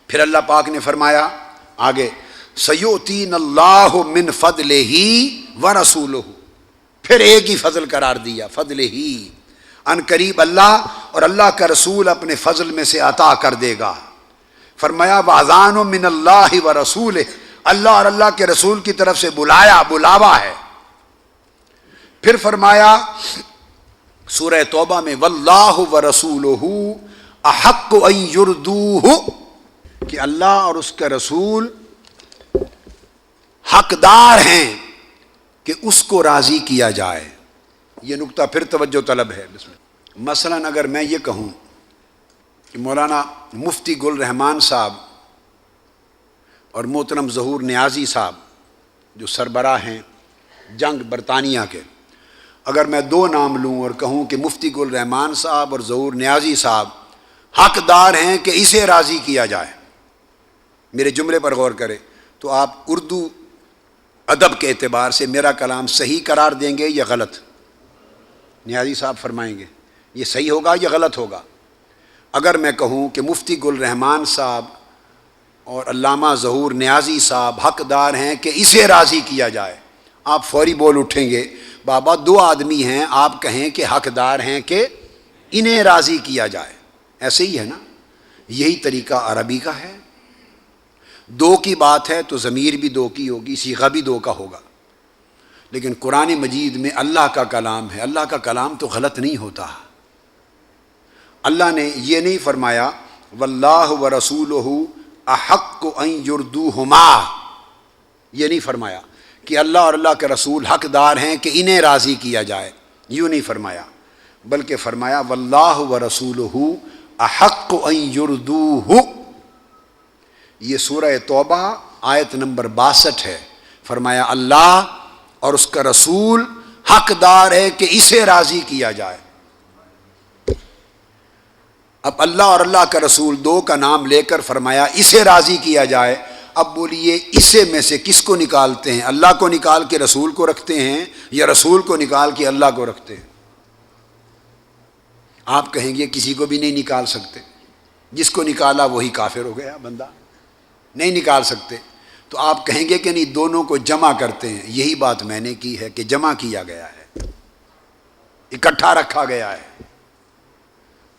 پھر اللہ پاک نے فرمایا آگے سیؤتین اللہ من فضلہ ورسولہ، پھر ایک ہی فضل قرار دیا، فضلہ، ان قریب اللہ اور اللہ کا رسول اپنے فضل میں سے عطا کر دے گا۔ فرمایا وَأَذَانٌ مِّنَ اللَّهِ وَرَسُولِهِ، اللہ اور اللہ کے رسول کی طرف سے بلاوا ہے۔ پھر فرمایا سورہ توبہ میں وَاللَّهُ وَرَسُولُهُ أَحَقُّ أَن يُرْضُوهُ، کہ اللہ اور اس کا رسول حقدار ہیں کہ اس کو راضی کیا جائے۔ یہ نکتہ پھر توجہ طلب ہے۔ مثلا اگر میں یہ کہوں کہ مولانا مفتی گل رحمان صاحب اور محترم ظہور نیازی صاحب جو سربراہ ہیں جنگ برطانیہ کے، اگر میں دو نام لوں اور کہوں کہ مفتی گل رحمان صاحب اور ظہور نیازی صاحب حقدار ہیں کہ اسے راضی کیا جائے، میرے جملے پر غور کرے، تو آپ اردو ادب کے اعتبار سے میرا کلام صحیح قرار دیں گے یا غلط؟ نیازی صاحب فرمائیں گے یہ صحیح ہوگا یا غلط ہوگا؟ اگر میں کہوں کہ مفتی گل رحمان صاحب اور علامہ ظہور نیازی صاحب حقدار ہیں کہ اسے راضی کیا جائے، آپ فوری بول اٹھیں گے بابا دو آدمی ہیں، آپ کہیں کہ حقدار ہیں کہ انہیں راضی کیا جائے، ایسے ہی ہے نا؟ یہی طریقہ عربی کا ہے، دو کی بات ہے تو ضمیر بھی دو کی ہوگی، صیغہ بھی دو کا ہوگا، لیکن قرآن مجید میں اللہ کا کلام ہے، اللہ کا کلام تو غلط نہیں ہوتا۔ اللہ نے یہ نہیں فرمایا واللہ ورسولہ احق ان یردوہما، یہ نہیں فرمایا کہ اللہ اور اللہ کے رسول حقدار ہیں کہ انہیں راضی کیا جائے، یوں نہیں فرمایا، بلکہ فرمایا واللہ ورسولہ احق ان یردوہ۔ یہ سورہ توبہ آیت نمبر 62 ہے، فرمایا اللہ اور اس کا رسول حقدار ہے کہ اسے راضی کیا جائے۔ اب اللہ اور اللہ کا رسول دو کا نام لے کر فرمایا اسے راضی کیا جائے، اب بولیے اسے میں سے کس کو نکالتے ہیں؟ اللہ کو نکال کے رسول کو رکھتے ہیں یا رسول کو نکال کے اللہ کو رکھتے ہیں؟ آپ کہیں گے کسی کو بھی نہیں نکال سکتے، جس کو نکالا وہی کافر ہو گیا بندہ، نہیں نکال سکتے، تو آپ کہیں گے کہ نہیں دونوں کو جمع کرتے ہیں، یہی بات میں نے کی ہے کہ جمع کیا گیا ہے، اکٹھا رکھا گیا ہے،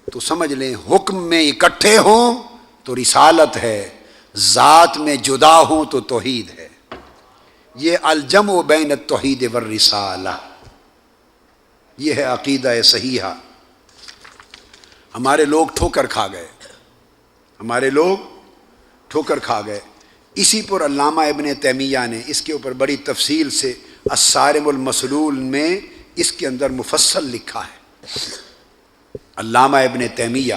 تو سمجھ لیں حکم میں اکٹھے ہوں تو رسالت ہے، ذات میں جدا ہوں تو توحید ہے۔ یہ الجمع بین التوحید والرسالہ، یہ ہے عقیدہ صحیحہ۔ ہمارے لوگ ٹھوکر کھا گئے، ہمارے لوگ ٹھوکر کھا گئے، اسی پر علامہ ابن تیمیہ نے اس کے اوپر بڑی تفصیل سے الصارم المسلول میں اس کے اندر مفصل لکھا ہے۔ علامہ ابن تیمیہ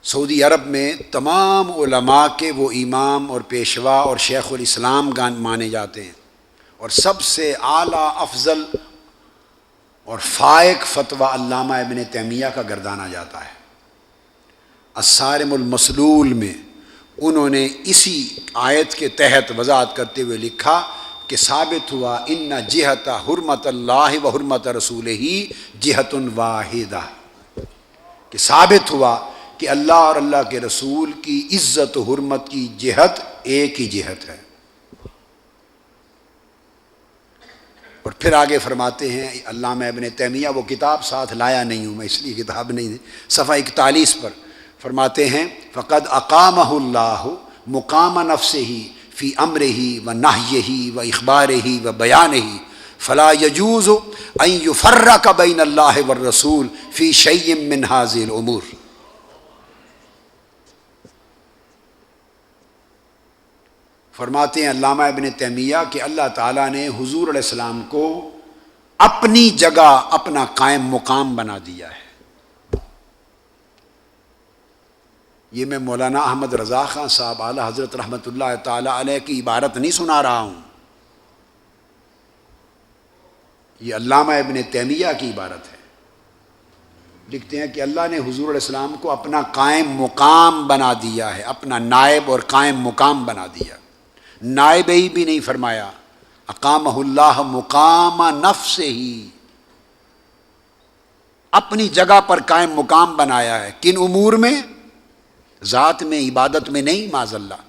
سعودی عرب میں تمام علماء کے وہ امام اور پیشوا اور شیخ الاسلام مانے جاتے ہیں، اور سب سے اعلیٰ افضل اور فائق فتویٰ علامہ ابن تیمیہ کا گردانا جاتا ہے۔ الصارم المسلول میں انہوں نے اسی آیت کے تحت وضاحت کرتے ہوئے لکھا کہ ثابت ہوا ان جہت حرمت اللہ و حرمت رسولہ جہت واحدہ، کہ ثابت ہوا کہ اللہ اور اللہ کے رسول کی عزت و حرمت کی جہت ایک ہی جہت ہے۔ اور پھر آگے فرماتے ہیں علامہ ابن تیمیہ، وہ کتاب ساتھ لایا نہیں ہوں میں اس لیے کتاب نہیں، صفحہ 41 پر فرماتے ہیں فقد اقامہ اللہ مقام نفسہ فی امرہ و نہیہ و اخبارہ و بیانہ فلا یجوز ان یفرق بین اللہ والرسول فی شیء من ہذہ الامور۔ فرماتے ہیں علامہ ابن تیمیہ کہ اللہ تعالیٰ نے حضور علیہ السلام کو اپنی جگہ اپنا قائم مقام بنا دیا ہے۔ یہ میں مولانا احمد رضا خان صاحب اعلی حضرت رحمۃ اللہ تعالی علیہ کی عبارت نہیں سنا رہا ہوں، یہ علامہ ابن تیمیہ کی عبارت ہے۔ لکھتے ہیں کہ اللہ نے حضور علیہ السلام کو اپنا قائم مقام بنا دیا ہے، اپنا نائب اور قائم مقام بنا دیا، نائب ہی بھی نہیں فرمایا، اقامہ اللہ مقام نفسہ ہی، اپنی جگہ پر قائم مقام بنایا ہے۔ کن امور میں؟ ذات میں عبادت میں نہیں، معاذ اللہ،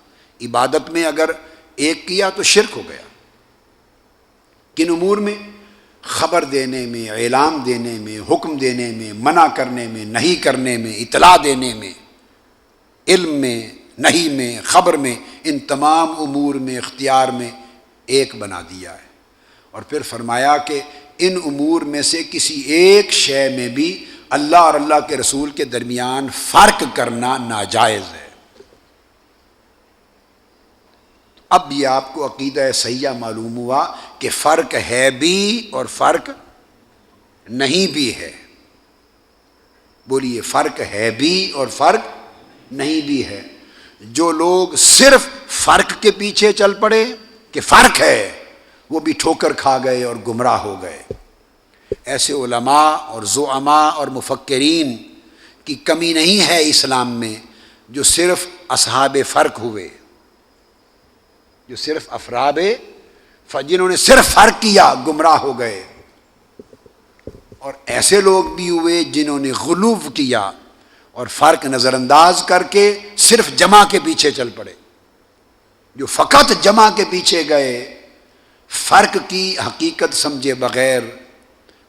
عبادت میں اگر ایک کیا تو شرک ہو گیا۔ کن امور میں؟ خبر دینے میں، اعلام دینے میں، حکم دینے میں، منع کرنے میں، نہیں کرنے میں، اطلاع دینے میں، علم میں، نہیں میں، خبر میں، ان تمام امور میں، اختیار میں ایک بنا دیا ہے۔ اور پھر فرمایا کہ ان امور میں سے کسی ایک شے میں بھی اللہ اور اللہ کے رسول کے درمیان فرق کرنا ناجائز ہے۔ اب یہ آپ کو عقیدہ صحیحہ معلوم ہوا کہ فرق ہے بھی اور فرق نہیں بھی ہے۔ بولیے، فرق ہے بھی اور فرق نہیں بھی ہے۔ جو لوگ صرف فرق کے پیچھے چل پڑے کہ فرق ہے، وہ بھی ٹھوکر کھا گئے اور گمراہ ہو گئے۔ ایسے علماء اور زعماء اور مفکرین کی کمی نہیں ہے اسلام میں جو صرف اصحاب فرق ہوئے، جو صرف افراد جنہوں نے صرف فرق کیا گمراہ ہو گئے، اور ایسے لوگ بھی ہوئے جنہوں نے غلو کیا اور فرق نظر انداز کر کے صرف جمع کے پیچھے چل پڑے۔ جو فقط جمع کے پیچھے گئے، فرق کی حقیقت سمجھے بغیر،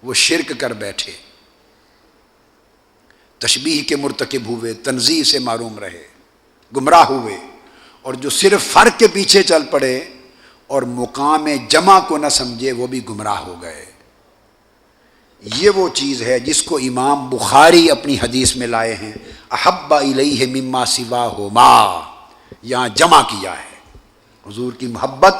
وہ شرک کر بیٹھے، تشبیہ کے مرتکب ہوئے، تنزیہ سے معروم رہے، گمراہ ہوئے۔ اور جو صرف فرق کے پیچھے چل پڑے اور مقام جمع کو نہ سمجھے، وہ بھی گمراہ ہو گئے۔ یہ وہ چیز ہے جس کو امام بخاری اپنی حدیث میں لائے ہیں، احب الیہ مما سواہما، یہاں جمع کیا ہے۔ حضور کی محبت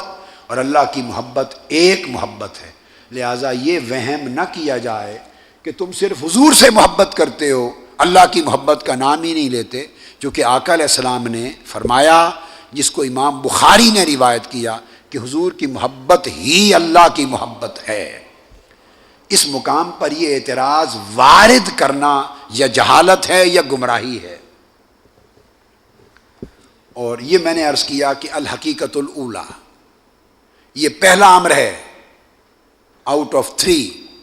اور اللہ کی محبت ایک محبت ہے، لہٰذا یہ وہم نہ کیا جائے کہ تم صرف حضور سے محبت کرتے ہو، اللہ کی محبت کا نام ہی نہیں لیتے، چونکہ آقا علیہ السلام نے فرمایا، جس کو امام بخاری نے روایت کیا، کہ حضور کی محبت ہی اللہ کی محبت ہے۔ اس مقام پر یہ اعتراض وارد کرنا یا جہالت ہے یا گمراہی ہے۔ اور یہ میں نے عرض کیا کہ الحقیقت الاولی، یہ پہلا امر ہے آؤٹ آف 3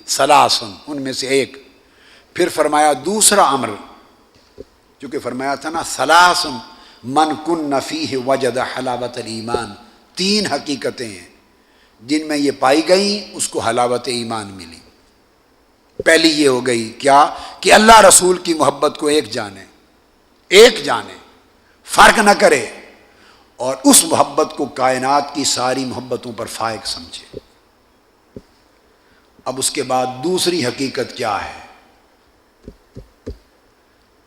ثلاث، ان میں سے ایک۔ پھر فرمایا دوسرا امر، چونکہ فرمایا تھا نا ثلاث من کن فیہ وجد حلاوت الایمان، 3 حقیقتیں ہیں جن میں یہ پائی گئیں اس کو حلاوت ایمان ملی۔ پہلی یہ ہو گئی کیا کہ اللہ رسول کی محبت کو ایک جانے، فرق نہ کرے، اور اس محبت کو کائنات کی ساری محبتوں پر فائق سمجھے۔ اب اس کے بعد دوسری حقیقت کیا ہے؟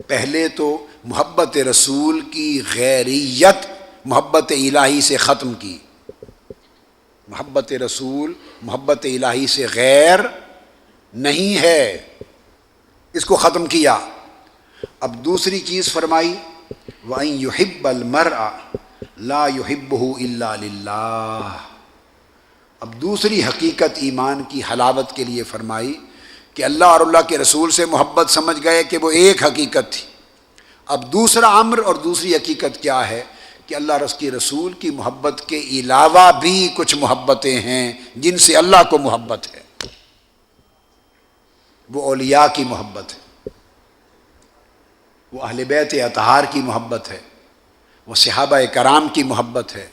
پہلے تو محبت رسول کی غیریت محبت الہی سے ختم کی، محبت رسول محبت الہی سے غیر نہیں ہے، اس کو ختم کیا۔ اب دوسری چیز فرمائی، وَأَن يُحِبَّ الْمَرْءَ لَا يُحِبُّهُ إِلَّا لِلَّهِ۔ اب دوسری حقیقت ایمان کی حلاوت کے لیے فرمائی کہ اللہ اور اللہ کے رسول سے محبت سمجھ گئے کہ وہ ایک حقیقت تھی۔ اب دوسرا امر اور دوسری حقیقت کیا ہے کہ اللہ کے رسول کی محبت کے علاوہ بھی کچھ محبتیں ہیں جن سے اللہ کو محبت ہے۔ وہ اولیاء کی محبت ہے، وہ اہل بیت اطہار کی محبت ہے، وہ صحابہ کرام کی محبت ہے،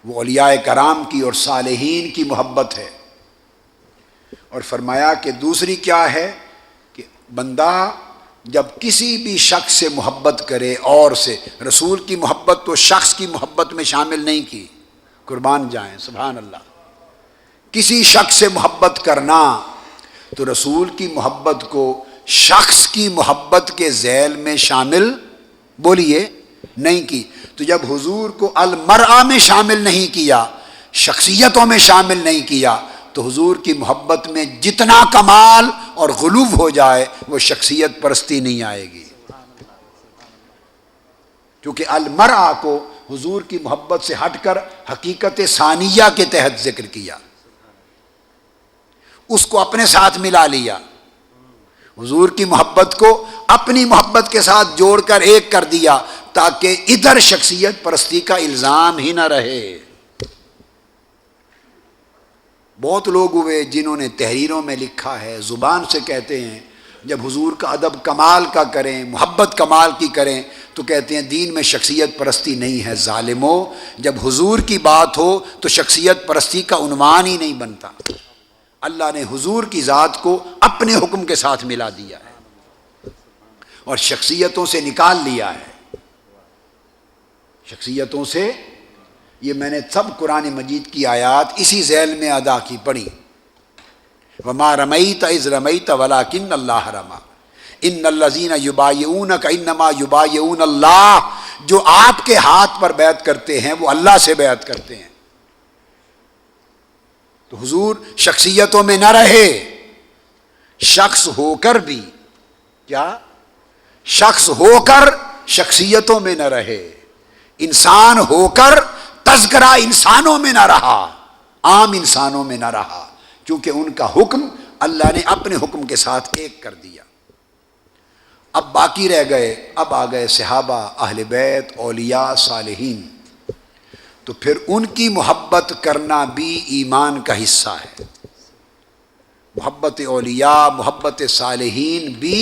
وہ اولیاء کرام کی اور صالحین کی محبت ہے۔ اور فرمایا کہ دوسری کیا ہے کہ بندہ جب کسی بھی شخص سے محبت کرے، اور سے رسول کی محبت تو شخص کی محبت میں شامل نہیں کی، قربان جائیں، سبحان اللہ، کسی شخص سے محبت کرنا تو رسول کی محبت کو شخص کی محبت کے ذیل میں شامل بولیے نہیں کی۔ تو جب حضور کو المرأہ میں شامل نہیں کیا، شخصیتوں میں شامل نہیں کیا، تو حضور کی محبت میں جتنا کمال اور غلو ہو جائے وہ شخصیت پرستی نہیں آئے گی، کیونکہ المرأہ کو حضور کی محبت سے ہٹ کر حقیقت ثانیہ کے تحت ذکر کیا، اس کو اپنے ساتھ ملا لیا، حضور کی محبت کو اپنی محبت کے ساتھ جوڑ کر ایک کر دیا، تاکہ ادھر شخصیت پرستی کا الزام ہی نہ رہے۔ بہت لوگ ہوئے جنہوں نے تحریروں میں لکھا ہے، زبان سے کہتے ہیں، جب حضور کا ادب کمال کا کریں، محبت کمال کی کریں، تو کہتے ہیں دین میں شخصیت پرستی نہیں ہے ظالموں، جب حضور کی بات ہو تو شخصیت پرستی کا عنوان ہی نہیں بنتا۔ اللہ نے حضور کی ذات کو اپنے حکم کے ساتھ ملا دیا ہے اور شخصیتوں سے نکال لیا ہے، شخصیتوں سے۔ یہ میں نے سب قرآن مجید کی آیات اسی ذیل میں ادا کی پڑھی، وما رمیت اذ رمیت ولکن اللہ رمی ان الذین یبایعونک انما یبایعون اللہ، جو آپ کے ہاتھ پر بیعت کرتے ہیں وہ اللہ سے بیعت کرتے ہیں۔ تو حضور شخصیتوں میں نہ رہے، شخص ہو کر بھی کیا، شخص ہو کر شخصیتوں میں نہ رہے، انسان ہو کر تذکرہ انسانوں میں نہ رہا، عام انسانوں میں نہ رہا، کیونکہ ان کا حکم اللہ نے اپنے حکم کے ساتھ ایک کر دیا۔ اب باقی رہ گئے، اب آ گئے صحابہ، اہل بیت، اولیاء، صالحین، تو پھر ان کی محبت کرنا بھی ایمان کا حصہ ہے۔ محبت اولیاء، محبت صالحین بھی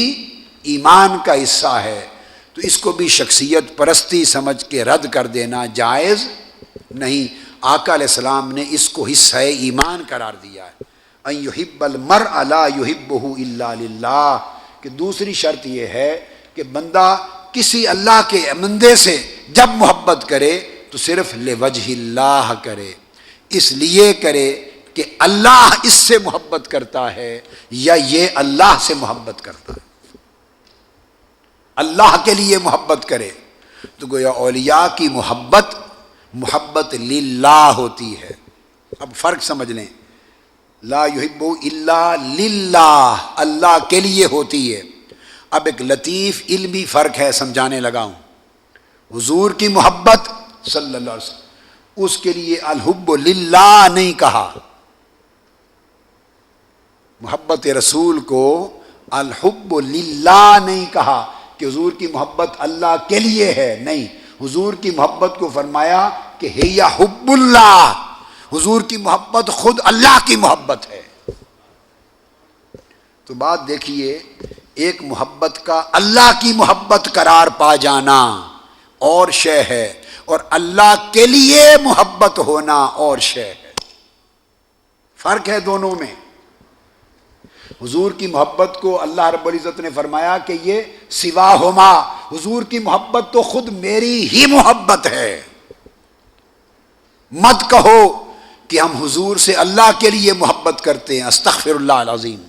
ایمان کا حصہ ہے، تو اس کو بھی شخصیت پرستی سمجھ کے رد کر دینا جائز نہیں۔ آقا علیہ السلام نے اس کو حصہ ایمان قرار دیا ہے، ان یحب المرء لا یحبہ الا للہ، کہ دوسری شرط یہ ہے کہ بندہ کسی اللہ کے بندے سے جب محبت کرے تو صرف لوجہ اللہ کرے، اس لیے کرے کہ اللہ اس سے محبت کرتا ہے یا یہ اللہ سے محبت کرتا ہے، اللہ کے لیے محبت کرے۔ تو گویا اولیاء کی محبت محبت للہ ہوتی ہے۔ اب فرق سمجھ لیں، لا یحب الا للہ، اللہ کے لیے ہوتی ہے۔ اب ایک لطیف علمی فرق ہے، سمجھانے لگا ہوں۔ حضور کی محبت صلی اللہ علیہ وسلم، اس کے لیے الحب للہ نہیں کہا، محبت رسول کو الحب للہ نہیں کہا کہ حضور کی محبت اللہ کے لیے ہے، نہیں، حضور کی محبت کو فرمایا کہ ہی حب اللہ، حضور کی محبت خود اللہ کی محبت ہے۔ تو بات دیکھیے، ایک محبت کا اللہ کی محبت قرار پا جانا اور شے ہے، اور اللہ کے لیے محبت ہونا اور شے ہے، فرق ہے دونوں میں۔ حضور کی محبت کو اللہ رب العزت نے فرمایا کہ یہ سواہما، حضور کی محبت تو خود میری ہی محبت ہے، مت کہو کہ ہم حضور سے اللہ کے لیے محبت کرتے ہیں، استغفر اللہ العظیم۔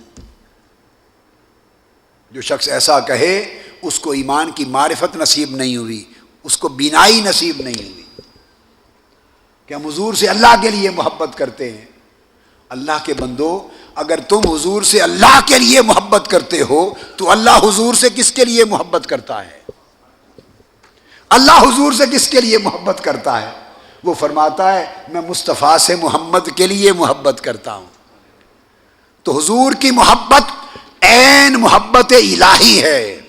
جو شخص ایسا کہے اس کو ایمان کی معرفت نصیب نہیں ہوئی، اس کو بینائی نصیب نہیں ہوئی کہ ہم حضور سے اللہ کے لیے محبت کرتے ہیں۔ اللہ کے بندو، اگر تم حضور سے اللہ کے لیے محبت کرتے ہو تو اللہ حضور سے کس کے لیے محبت کرتا ہے؟ اللہ حضور سے کس کے لیے محبت کرتا ہے؟ وہ فرماتا ہے میں مصطفیٰ سے محمد کے لیے محبت کرتا ہوں۔ تو حضور کی محبت عین محبت الہی ہے۔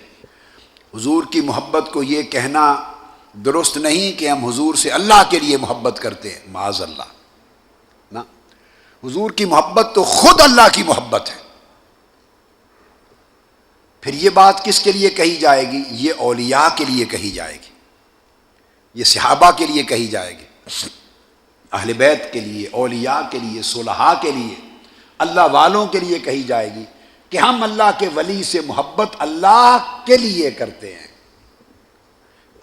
حضور کی محبت کو یہ کہنا درست نہیں کہ ہم حضور سے اللہ کے لیے محبت کرتے ہیں، معاذ اللہ، نا، حضور کی محبت تو خود اللہ کی محبت ہے۔ پھر یہ بات کس کے لیے کہی جائے گی؟ یہ اولیاء کے لیے کہی جائے گی، یہ صحابہ کے لیے کہی جائے گی، اہل بیت کے لیے، اولیاء کے لیے، صلحاء کے لیے، اللہ والوں کے لیے کہی جائے گی کہ ہم اللہ کے ولی سے محبت اللہ کے لیے کرتے ہیں۔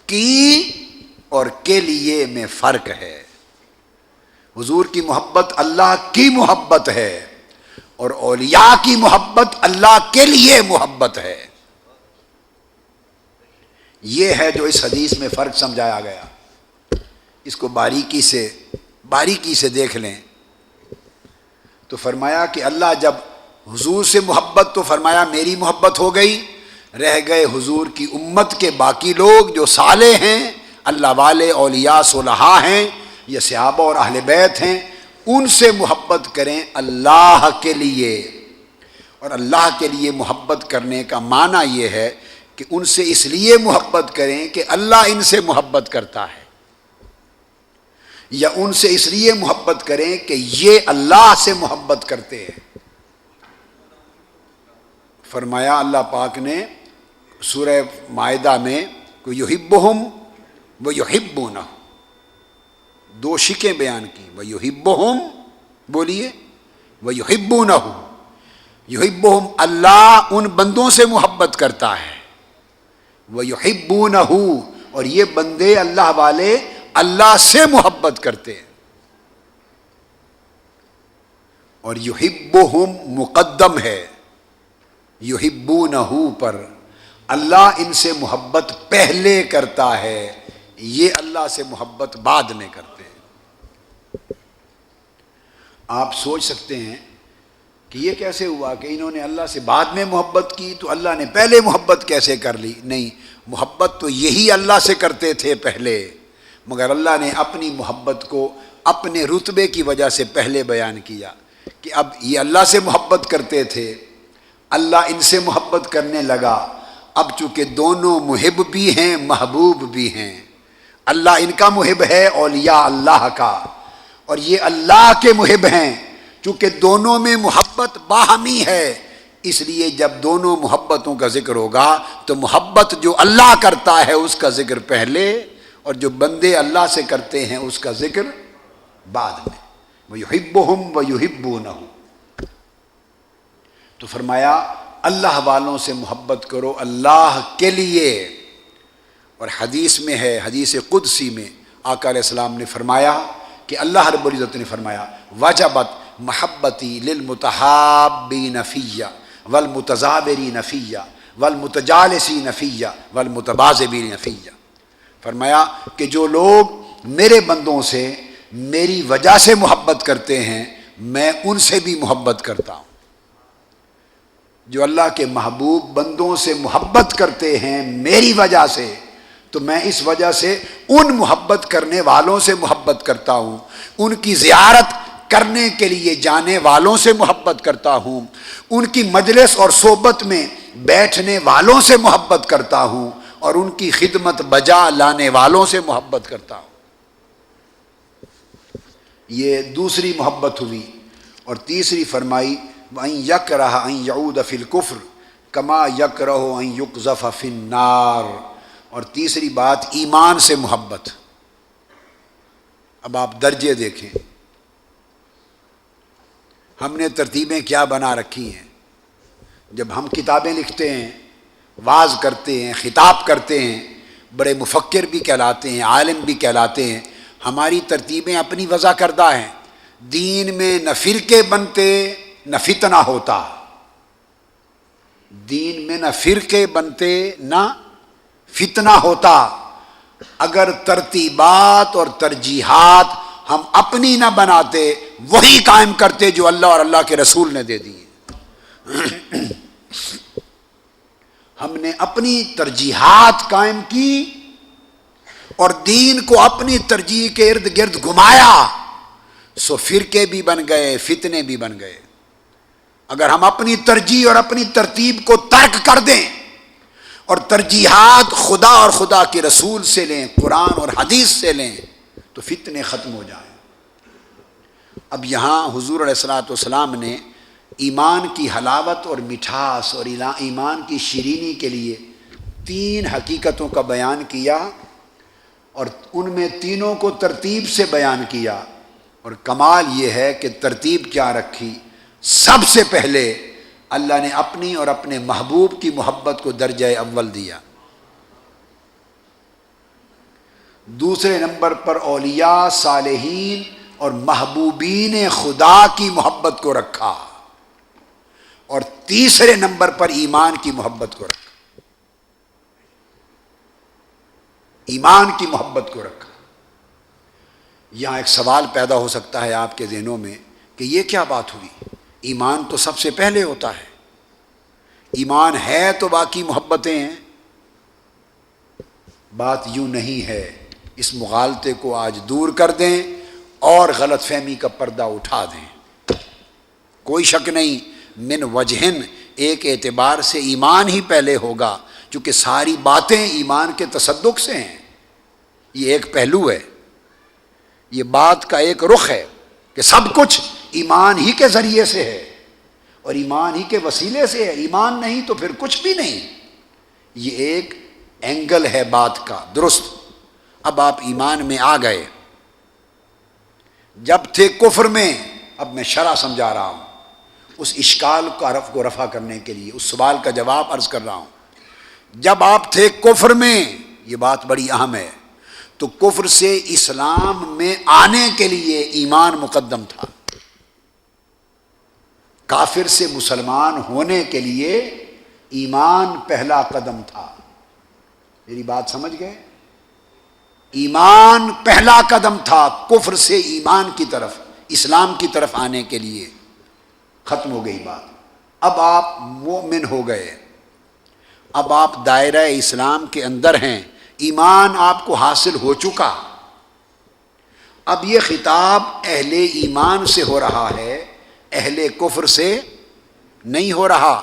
کی اور کے لیے میں فرق ہے۔ حضور کی محبت اللہ کی محبت ہے اور اولیاء کی محبت اللہ کے لیے محبت ہے۔ یہ ہے جو اس حدیث میں فرق سمجھایا گیا۔ اس کو باریکی سے دیکھ لیں تو فرمایا کہ اللہ جب حضور سے محبت، تو فرمایا میری محبت ہو گئی، رہ گئے حضور کی امت کے باقی لوگ جو صالح ہیں، اللہ والے، اولیاء، صلحاء ہیں، یہ صحابہ اور اہل بیت ہیں، ان سے محبت کریں اللہ کے لیے۔ اور اللہ کے لیے محبت کرنے کا معنی یہ ہے کہ ان سے اس لیے محبت کریں کہ اللہ ان سے محبت کرتا ہے، یا ان سے اس لیے محبت کریں کہ یہ اللہ سے محبت کرتے ہیں۔ فرمایا اللہ پاک نے سورہ مائدہ میں کہ یحبہم و یحبونہ، دو شکیں بیان کی، و یحبہم بولیے و یحبونہ، یحبہم اللہ ان بندوں سے محبت کرتا ہے، و یحبونہ اور یہ بندے اللہ والے اللہ سے محبت کرتے ہیں، اور یحبہم مقدم ہے یحبونہ پر، اللہ ان سے محبت پہلے کرتا ہے، یہ اللہ سے محبت بعد میں کرتے ہیں۔ آپ سوچ سکتے ہیں کہ یہ کیسے ہوا کہ انہوں نے اللہ سے بعد میں محبت کی تو اللہ نے پہلے محبت کیسے کر لی؟ نہیں، محبت تو یہی اللہ سے کرتے تھے پہلے، مگر اللہ نے اپنی محبت کو اپنے رتبے کی وجہ سے پہلے بیان کیا کہ اب یہ اللہ سے محبت کرتے تھے، اللہ ان سے محبت کرنے لگا، اب چونکہ دونوں محب بھی ہیں محبوب بھی ہیں، اللہ ان کا محب ہے اولیاء اللہ کا، اور یہ اللہ کے محب ہیں، چونکہ دونوں میں محبت باہمی ہے، اس لیے جب دونوں محبتوں کا ذکر ہوگا تو محبت جو اللہ کرتا ہے اس کا ذکر پہلے، اور جو بندے اللہ سے کرتے ہیں اس کا ذکر بعد میں۔ وَيُحِبُّهُمْ وَيُحِبُّونَهُ، تو فرمایا اللہ والوں سے محبت کرو اللہ کے لیے۔ اور حدیث میں ہے، حدیث قدسی میں آقا علیہ السلام نے فرمایا کہ اللہ رب العزت نے فرمایا وجبت محبتی للمتحابین فیّ والمتزاورین فیّ والمتجالسین فیّ والمتباذلین فیّ، فرمایا کہ جو لوگ میرے بندوں سے میری وجہ سے محبت کرتے ہیں میں ان سے بھی محبت کرتا ہوں۔ جو اللہ کے محبوب بندوں سے محبت کرتے ہیں میری وجہ سے، تو میں اس وجہ سے ان محبت کرنے والوں سے محبت کرتا ہوں، ان کی زیارت کرنے کے لیے جانے والوں سے محبت کرتا ہوں، ان کی مجلس اور صحبت میں بیٹھنے والوں سے محبت کرتا ہوں، اور ان کی خدمت بجا لانے والوں سے محبت کرتا ہوں۔ یہ دوسری محبت ہوئی۔ اور تیسری فرمائی وَأَن يَكْرَهَ أَن يَعُودَ فِي الْكُفْرِ كَمَا يَكْرَهُ أَن يُقْذَفَ فِي النَّارِ، اور تیسری بات ایمان سے محبت۔ اب آپ درجے دیکھیں، ہم نے ترتیبیں کیا بنا رکھی ہیں؟ جب ہم کتابیں لکھتے ہیں، وعظ کرتے ہیں، خطاب کرتے ہیں، بڑے مفکر بھی کہلاتے ہیں، عالم بھی کہلاتے ہیں، ہماری ترتیبیں اپنی وضع کردہ ہیں۔ دین میں نہ فرقے بنتے نہ فتنہ ہوتا، دین میں نہ فرقے بنتے نہ فتنہ ہوتا، اگر ترتیبات اور ترجیحات ہم اپنی نہ بناتے، وہی قائم کرتے جو اللہ اور اللہ کے رسول نے دے دیے۔ ہم نے اپنی ترجیحات قائم کی اور دین کو اپنی ترجیح کے ارد گرد گھمایا، سو فرقے بھی بن گئے، فتنے بھی بن گئے۔ اگر ہم اپنی ترجیح اور اپنی ترتیب کو ترک کر دیں اور ترجیحات خدا اور خدا کے رسول سے لیں، قرآن اور حدیث سے لیں، تو فتنے ختم ہو جائیں۔ اب یہاں حضور علیہ الصلوۃ والسلام نے ایمان کی حلاوت اور مٹھاس اور ایمان کی شیرینی کے لیے 3 حقیقتوں کا بیان کیا، اور ان میں تینوں کو ترتیب سے بیان کیا۔ اور کمال یہ ہے کہ ترتیب کیا رکھی؟ سب سے پہلے اللہ نے اپنی اور اپنے محبوب کی محبت کو درجہ اول دیا، دوسرے نمبر پر اولیاء صالحین اور محبوبین خدا کی محبت کو رکھا، اور تیسرے نمبر پر ایمان کی محبت کو رکھا، ایمان کی محبت کو رکھا۔ یہاں ایک سوال پیدا ہو سکتا ہے آپ کے ذہنوں میں کہ یہ کیا بات ہوئی؟ ایمان تو سب سے پہلے ہوتا ہے، ایمان ہے تو باقی محبتیں ہیں۔ بات یوں نہیں ہے، اس مغالطے کو آج دور کر دیں اور غلط فہمی کا پردہ اٹھا دیں۔ کوئی شک نہیں، من وجہن ایک اعتبار سے ایمان ہی پہلے ہوگا، چونکہ ساری باتیں ایمان کے تصدق سے ہیں۔ یہ ایک پہلو ہے، یہ بات کا ایک رخ ہے کہ سب کچھ ایمان ہی کے ذریعے سے ہے اور ایمان ہی کے وسیلے سے ہے، ایمان نہیں تو پھر کچھ بھی نہیں۔ یہ ایک اینگل ہے بات کا درست. اب آپ ایمان میں آ گئے. جب تھے کفر میں، اب میں شرح سمجھا رہا ہوں اس اشکال کو رفع کرنے کے لیے، اس سوال کا جواب عرض کر رہا ہوں. جب آپ تھے کفر میں، یہ بات بڑی اہم ہے، تو کفر سے اسلام میں آنے کے لیے ایمان مقدم تھا. کافر سے مسلمان ہونے کے لیے ایمان پہلا قدم تھا. میری بات سمجھ گئے؟ ایمان پہلا قدم تھا کفر سے ایمان کی طرف، اسلام کی طرف آنے کے لیے. ختم ہو گئی بات. اب آپ مومن ہو گئے، اب آپ دائرہ اسلام کے اندر ہیں، ایمان آپ کو حاصل ہو چکا. اب یہ خطاب اہل ایمان سے ہو رہا ہے، اہل کفر سے نہیں ہو رہا.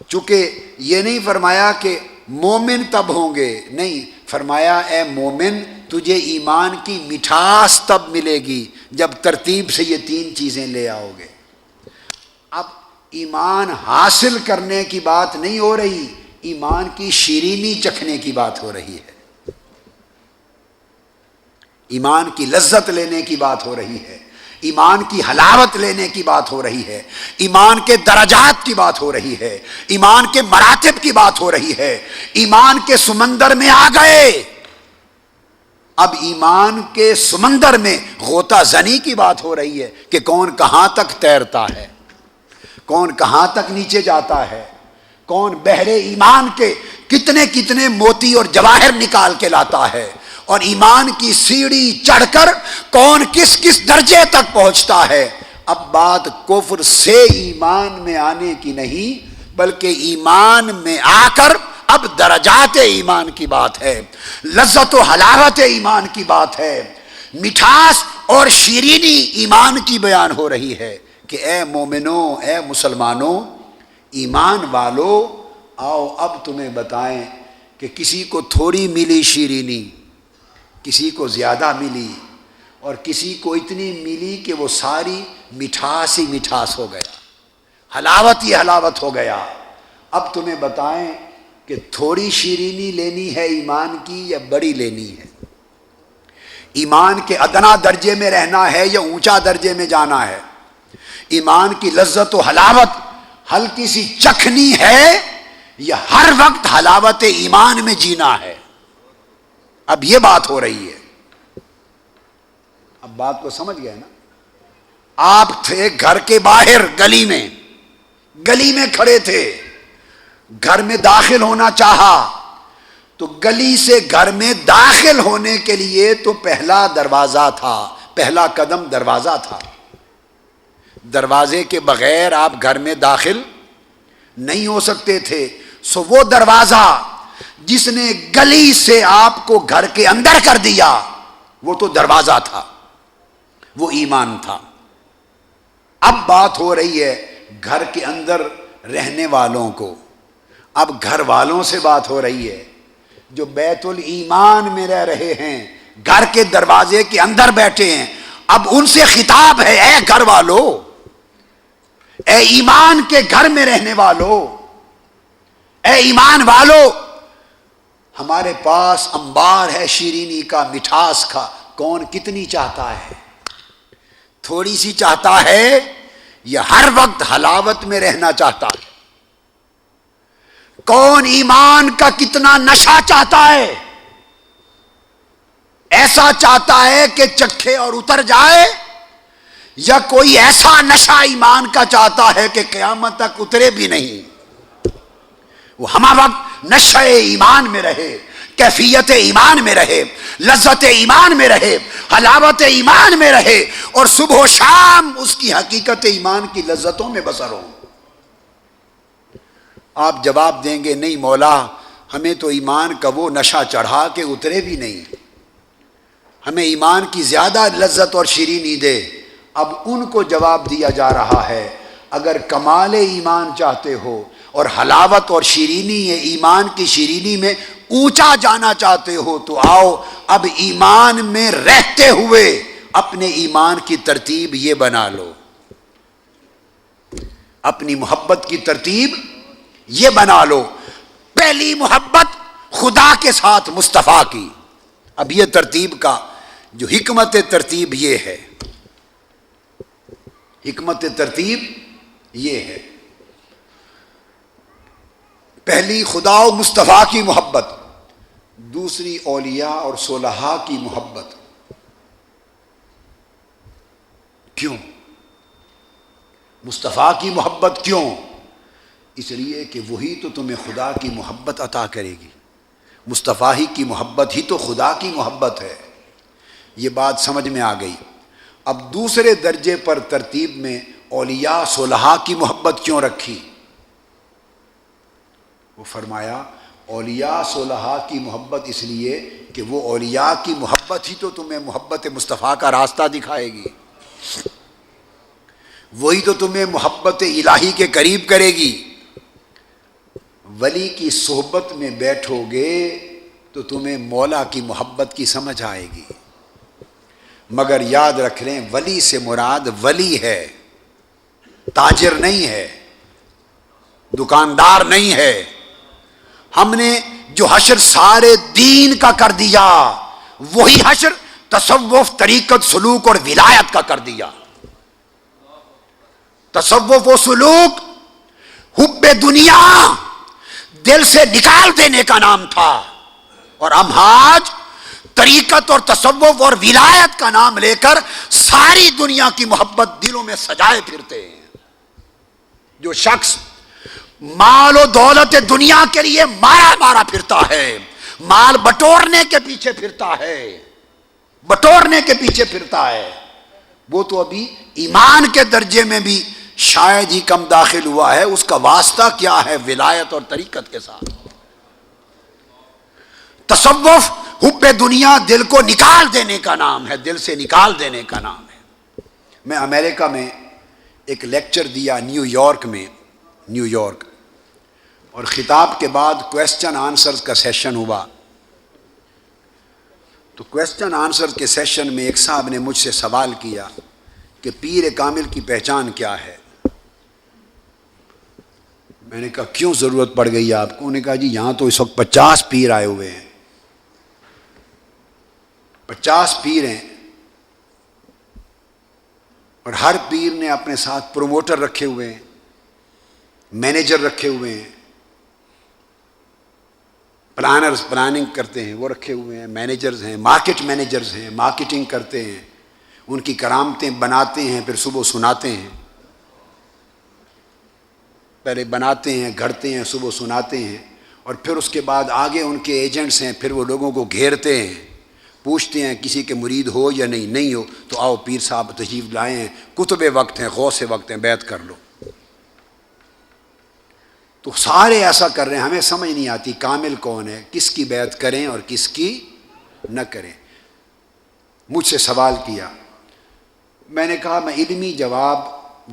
چونکہ یہ نہیں فرمایا کہ مومن تب ہوں گے، نہیں فرمایا اے مومن تجھے ایمان کی مٹھاس تب ملے گی جب ترتیب سے یہ تین چیزیں لے آؤ گے. اب ایمان حاصل کرنے کی بات نہیں ہو رہی، ایمان کی شیرینی چکھنے کی بات ہو رہی ہے، ایمان کی لذت لینے کی بات ہو رہی ہے، ایمان کی حلاوت لینے کی بات ہو رہی ہے، ایمان کے درجات کی بات ہو رہی ہے، ایمان کے مراتب کی بات ہو رہی ہے. ایمان کے سمندر میں آ گئے. اب ایمان کے سمندر میں غوطہ زنی کی بات ہو رہی ہے کہ کون کہاں تک تیرتا ہے، کون کہاں تک نیچے جاتا ہے، کون بحر ایمان کے کتنے کتنے موتی اور جواہر نکال کے لاتا ہے، اور ایمان کی سیڑھی چڑھ کر کون کس کس درجے تک پہنچتا ہے. اب بات کفر سے ایمان میں آنے کی نہیں، بلکہ ایمان میں آ کر اب درجات ایمان کی بات ہے، لذت و حلاوت ایمان کی بات ہے، مٹھاس اور شیرینی ایمان کی بیان ہو رہی ہے کہ اے مومنو، اے مسلمانوں، ایمان والو، آؤ اب تمہیں بتائیں کہ کسی کو تھوڑی ملی شیرینی، کسی کو زیادہ ملی، اور کسی کو اتنی ملی کہ وہ ساری مٹھاس ہی مٹھاس ہو گیا، حلاوت ہی حلاوت ہو گیا. اب تمہیں بتائیں کہ تھوڑی شیرینی لینی ہے ایمان کی یا بڑی لینی ہے، ایمان کے ادنا درجے میں رہنا ہے یا اونچا درجے میں جانا ہے، ایمان کی لذت و حلاوت ہلکی سی چکھنی ہے یا ہر وقت حلاوت ایمان میں جینا ہے. اب یہ بات ہو رہی ہے. اب بات کو سمجھ گئے نا؟ آپ تھے گھر کے باہر گلی میں کھڑے تھے، گھر میں داخل ہونا چاہا تو گلی سے گھر میں داخل ہونے کے لیے تو پہلا دروازہ تھا، پہلا قدم دروازہ تھا. دروازے کے بغیر آپ گھر میں داخل نہیں ہو سکتے تھے. سو وہ دروازہ جس نے گلی سے آپ کو گھر کے اندر کر دیا وہ تو دروازہ تھا، وہ ایمان تھا. اب بات ہو رہی ہے گھر کے اندر رہنے والوں کو، اب گھر والوں سے بات ہو رہی ہے جو بیت الایمان میں رہ رہے ہیں، گھر کے دروازے کے اندر بیٹھے ہیں. اب ان سے خطاب ہے اے گھر والو، اے ایمان کے گھر میں رہنے والو، اے ایمان والو، ہمارے پاس انبار ہے شیرینی کا، مٹھاس کا. کون کتنی چاہتا ہے؟ تھوڑی سی چاہتا ہے یا ہر وقت حلاوت میں رہنا چاہتا ہے؟ کون ایمان کا کتنا نشہ چاہتا ہے؟ ایسا چاہتا ہے کہ چکھے اور اتر جائے، یا کوئی ایسا نشہ ایمان کا چاہتا ہے کہ قیامت تک اترے بھی نہیں، وہ ہمہ وقت نشہ ایمان میں رہے، کیفیت ایمان میں رہے، لذت ایمان میں رہے، حلاوت ایمان میں رہے، اور صبح و شام اس کی حقیقت ایمان کی لذتوں میں بسر ہو. آپ جواب دیں گے نہیں مولا، ہمیں تو ایمان کا وہ نشہ چڑھا کہ اترے بھی نہیں، ہمیں ایمان کی زیادہ لذت اور شیرینی دے. اب ان کو جواب دیا جا رہا ہے اگر کمال ایمان چاہتے ہو اور حلاوت اور شیرینی ایمان کی شیرینی میں اونچا جانا چاہتے ہو تو آؤ اب ایمان میں رہتے ہوئے اپنے ایمان کی ترتیب یہ بنا لو، اپنی محبت کی ترتیب یہ بنا لو. پہلی محبت خدا کے ساتھ مصطفیٰ کی. اب یہ ترتیب کا جو حکمت ترتیب یہ ہے، حکمت ترتیب یہ ہے، پہلی خدا و مصطفیٰ کی محبت، دوسری اولیاء اور صلحاء کی محبت. کیوں مصطفیٰ کی محبت؟ کیوں؟ اس لیے کہ وہی تو تمہیں خدا کی محبت عطا کرے گی. مصطفیٰ ہی کی محبت ہی تو خدا کی محبت ہے. یہ بات سمجھ میں آ گئی. اب دوسرے درجے پر ترتیب میں اولیاء صلحاء کی محبت کیوں رکھی؟ وہ فرمایا اولیاء صلحاء کی محبت اس لیے کہ وہ اولیاء کی محبت ہی تو تمہیں محبت مصطفیٰ کا راستہ دکھائے گی، وہی تو تمہیں محبت الہی کے قریب کرے گی. ولی کی صحبت میں بیٹھو گے تو تمہیں مولا کی محبت کی سمجھ آئے گی. مگر یاد رکھ لیں ولی سے مراد ولی ہے، تاجر نہیں ہے، دکاندار نہیں ہے. ہم نے جو حشر سارے دین کا کر دیا وہی حشر تصوف، طریقت، سلوک اور ولایت کا کر دیا. تصوف و سلوک حب دنیا دل سے نکال دینے کا نام تھا، اور ہم آج طریقت اور تصوف اور ولایت کا نام لے کر ساری دنیا کی محبت دلوں میں سجائے پھرتے ہیں. جو شخص مال و دولت دنیا کے لیے مارا پھرتا ہے، مال بٹورنے کے پیچھے پھرتا ہے، بٹورنے کے پیچھے پھرتا ہے، وہ تو ابھی ایمان کے درجے میں بھی شاید ہی کم داخل ہوا ہے. اس کا واسطہ کیا ہے ولایت اور طریقت کے ساتھ؟ تصوف حب دنیا دل کو نکال دینے کا نام ہے، دل سے نکال دینے کا نام ہے. میں امریکہ میں ایک لیکچر دیا نیو یارک، اور خطاب کے بعد کویسچن آنسرز کا سیشن ہوا. تو کویسچن آنسر کے سیشن میں ایک صاحب نے مجھ سے سوال کیا کہ پیر کامل کی پہچان کیا ہے؟ میں نے کہا کیوں ضرورت پڑ گئی آپ کو؟ انہوں نے کہا جی یہاں تو اس وقت 50 پیر آئے ہوئے ہیں، 50 پیر ہیں، اور ہر پیر نے اپنے ساتھ پروموٹر رکھے ہوئے ہیں، مینیجر رکھے ہوئے ہیں، پلانرز پلاننگ کرتے ہیں وہ رکھے ہوئے ہیں، مینیجرز ہیں، مارکیٹ مینیجرز ہیں، مارکیٹنگ کرتے ہیں، ان کی کرامتیں بناتے ہیں پھر صبح سناتے ہیں. پہلے بناتے ہیں، گھڑتے ہیں، صبح سناتے ہیں، اور پھر اس کے بعد آگے ان کے ایجنٹس ہیں، پھر وہ لوگوں کو گھیرتے ہیں، پوچھتے ہیں کسی کے مرید ہو یا نہیں ہو تو آؤ پیر صاحب تشریف لائے ہیں، کتب وقت ہیں، غوث وقت ہیں، بیعت کر لو. تو سارے ایسا کر رہے ہیں. ہمیں سمجھ نہیں آتی کامل کون ہے، کس کی بیعت کریں اور کس کی نہ کریں. مجھ سے سوال کیا، میں نے کہا میں علمی جواب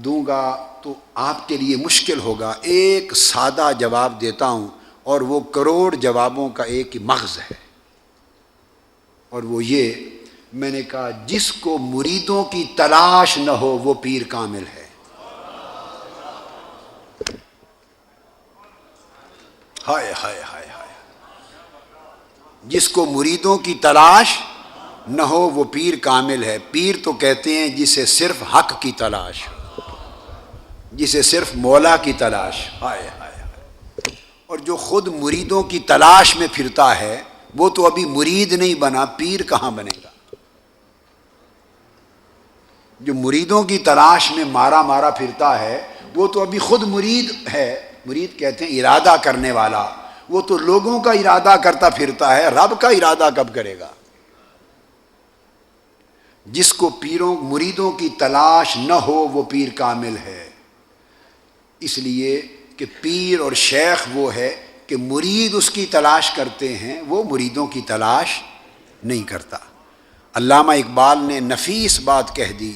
دوں گا تو آپ کے لیے مشکل ہوگا، ایک سادہ جواب دیتا ہوں اور وہ کروڑ جوابوں کا ایک ہی مغز ہے، اور وہ یہ، میں نے کہا جس کو مریدوں کی تلاش نہ ہو وہ پیر کامل ہے. ہائے ہائے ہائے ہائے. جس کو مریدوں کی تلاش نہ ہو وہ پیر کامل ہے. پیر تو کہتے ہیں جسے صرف حق کی تلاش، جسے صرف مولا کی تلاش. ہائے ہائے ہائے. اور جو خود مریدوں کی تلاش میں پھرتا ہے وہ تو ابھی مرید نہیں بنا، پیر کہاں بنے گا؟ جو مریدوں کی تلاش میں مارا پھرتا ہے وہ تو ابھی خود مرید ہے. مرید کہتے ہیں ارادہ کرنے والا، وہ تو لوگوں کا ارادہ کرتا پھرتا ہے، رب کا ارادہ کب کرے گا؟ جس کو مریدوں کی تلاش نہ ہو وہ پیر کامل ہے. اس لیے کہ پیر اور شیخ وہ ہے کہ مرید اس کی تلاش کرتے ہیں، وہ مریدوں کی تلاش نہیں کرتا. علامہ اقبال نے نفیس بات کہہ دی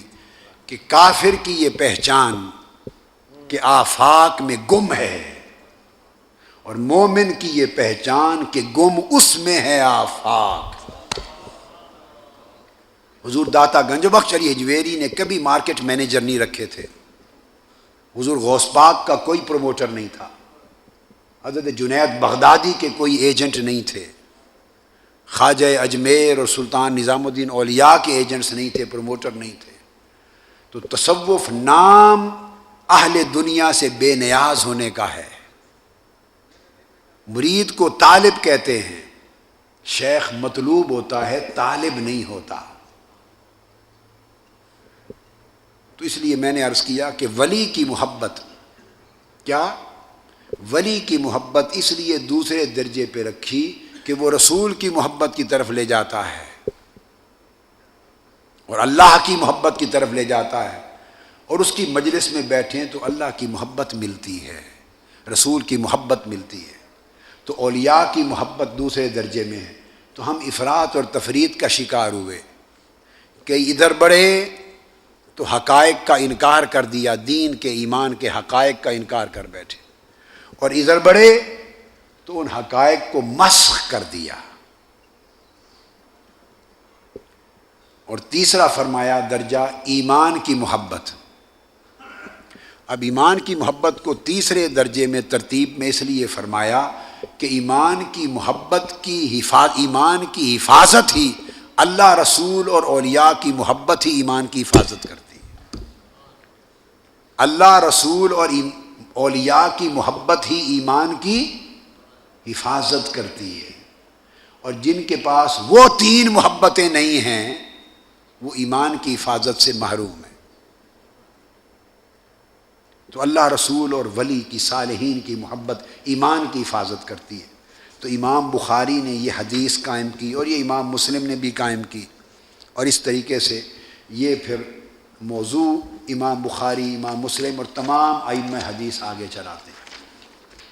کہ کافر کی یہ پہچان کہ آفاق میں گم ہے، اور مومن کی یہ پہچان کہ گم اس میں ہے آفاق. حضور داتا گنج بخش علی حجویری نے کبھی مارکیٹ مینیجر نہیں رکھے تھے. حضور غوث پاک کا کوئی پروموٹر نہیں تھا. حضرت جنید بغدادی کے کوئی ایجنٹ نہیں تھے، خواجہ اجمیر اور سلطان نظام الدین اولیاء کے ایجنٹس نہیں تھے، پروموٹر نہیں تھے۔ تو تصوف نام اہل دنیا سے بے نیاز ہونے کا ہے۔ مرید کو طالب کہتے ہیں، شیخ مطلوب ہوتا ہے، طالب نہیں ہوتا۔ تو اس لیے میں نے عرض کیا کہ ولی کی محبت، کیا ولی کی محبت اس لیے دوسرے درجے پہ رکھی کہ وہ رسول کی محبت کی طرف لے جاتا ہے اور اللہ کی محبت کی طرف لے جاتا ہے، اور اس کی مجلس میں بیٹھیں تو اللہ کی محبت ملتی ہے، رسول کی محبت ملتی ہے۔ تو اولیاء کی محبت دوسرے درجے میں ہے۔ تو ہم افراط اور تفرید کا شکار ہوئے کہ ادھر بڑھے تو حقائق کا انکار کر دیا، دین کے ایمان کے حقائق کا انکار کر بیٹھے، اور ادھر بڑھے تو ان حقائق کو مسخ کر دیا۔ اور تیسرا فرمایا درجہ ایمان کی محبت۔ اب ایمان کی محبت کو تیسرے درجے میں ترتیب میں اس لیے فرمایا کہ ایمان کی محبت کی ایمان کی حفاظت ہی اللہ، رسول اور اولیاء کی محبت ہی ایمان کی حفاظت کرتی ہے۔ اللہ، رسول اور اولیاء کی محبت ہی ایمان کی حفاظت کرتی ہے، اور جن کے پاس وہ تین محبتیں نہیں ہیں وہ ایمان کی حفاظت سے محروم ہیں۔ تو اللہ، رسول اور ولی کی، صالحین کی محبت ایمان کی حفاظت کرتی ہے۔ تو امام بخاری نے یہ حدیث قائم کی، اور یہ امام مسلم نے بھی قائم کی، اور اس طریقے سے یہ پھر موضوع امام بخاری، امام مسلم اور تمام ائمہ حدیث آگے چلاتے ہیں۔